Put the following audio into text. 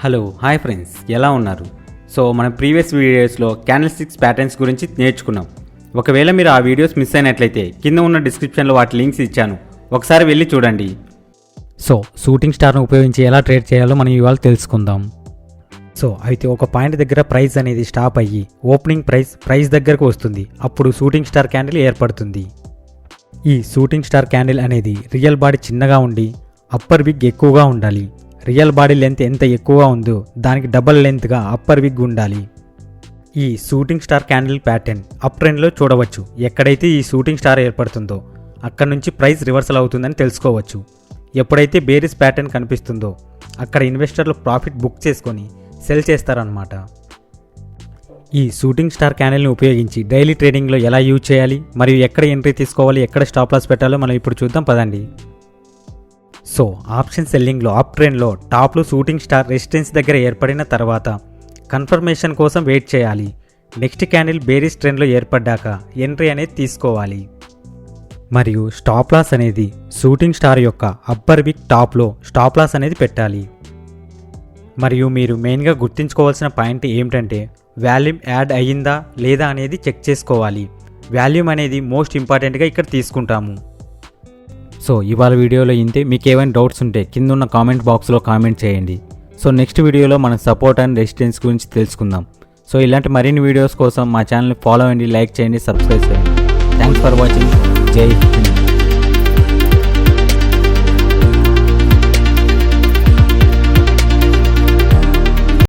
Hello hi friends, ఎలా ఉన్నారు? So మన ప్రీవియస్ వీడియోస్లో క్యాండిల్ స్టిక్స్ ప్యాటర్న్స్ గురించి నేర్చుకున్నాం. ఒకవేళ మీరు ఆ వీడియోస్ మిస్ అయినట్లయితే కింద ఉన్న డిస్క్రిప్షన్లో వాటి లింక్స్ ఇచ్చాను, ఒకసారి వెళ్ళి చూడండి. సో షూటింగ్ స్టార్ను ఉపయోగించి ఎలా ట్రేడ్ చేయాలో మనం ఇవాళ తెలుసుకుందాం. సో అయితే ఒక పాయింట్ దగ్గర ప్రైస్ అనేది స్టాప్ అయ్యి ఓపెనింగ్ ప్రైస్ దగ్గరకు వస్తుంది. అప్పుడు షూటింగ్ స్టార్ క్యాండిల్ ఏర్పడుతుంది. ఈ షూటింగ్ స్టార్ క్యాండిల్ అనేది రియల్ బాడీ చిన్నగా ఉండి అప్పర్ విగ్ ఎక్కువగా ఉండాలి. రియల్ బాడీ లెంత్ ఎంత ఎక్కువగా ఉందో దానికి డబల్ లెంత్గా అప్పర్ విగ్ ఉండాలి. ఈ shooting star candle pattern up ట్రెండ్లో చూడవచ్చు. ఎక్కడైతే ఈ షూటింగ్ స్టార్ ఏర్పడుతుందో అక్కడ నుంచి ప్రైస్ రివర్సల్ అవుతుందని తెలుసుకోవచ్చు. ఎప్పుడైతే బేరిష్ ప్యాటర్న్ కనిపిస్తుందో అక్కడ ఇన్వెస్టర్లు ప్రాఫిట్ బుక్ చేసుకొని సెల్ చేస్తారన్నమాట. ఈ షూటింగ్ స్టార్ క్యాండిల్ని ఉపయోగించి డైలీ ట్రేడింగ్లో ఎలా యూజ్ చేయాలి మరియు ఎక్కడ ఎంట్రీ తీసుకోవాలి, ఎక్కడ స్టాప్ లాస్ పెట్టాలో మనం ఇప్పుడు చూద్దాం పదండి. సో ఆప్షన్ సెల్లింగ్లో అప్ ట్రెండ్లో టాప్లో షూటింగ్ స్టార్ రెసిస్టెన్స్ దగ్గర ఏర్పడిన తర్వాత కన్ఫర్మేషన్ కోసం వెయిట్ చేయాలి. నెక్స్ట్ క్యాండిల్ బేరిష్ ట్రెండ్లో ఏర్పడ్డాక ఎంట్రీ అనేది తీసుకోవాలి. మరియు స్టాప్ లాస్ అనేది షూటింగ్ స్టార్ యొక్క అప్పర్ విగ్ టాప్లో స్టాప్ లాస్ అనేది పెట్టాలి. మరియు మీరు మెయిన్గా గుర్తుంచుకోవాల్సిన పాయింట్ ఏమిటంటే వాల్యూమ్ యాడ్ అయ్యిందా లేదా అనేది చెక్ చేసుకోవాలి. వాల్యూమ్ అనేది మోస్ట్ ఇంపార్టెంట్గా ఇక్కడ తీసుకుంటాము. సో ఇవాళ వీడియోలో ఇంతే. మీకు ఏమైనా డౌట్స్ ఉంటే కింద ఉన్న కామెంట్ బాక్స్లో కామెంట్ చేయండి. సో నెక్స్ట్ వీడియోలో మనం సపోర్ట్ అండ్ రెసిస్టెన్స్ గురించి తెలుసుకుందాం. సో ఇలాంటి మరిన్ని వీడియోస్ కోసం మా ఛానల్ని ఫాలో అవ్వండి, లైక్ చేయండి, సబ్స్క్రైబ్ చేయండి. Thanks for watching. జై హింద్.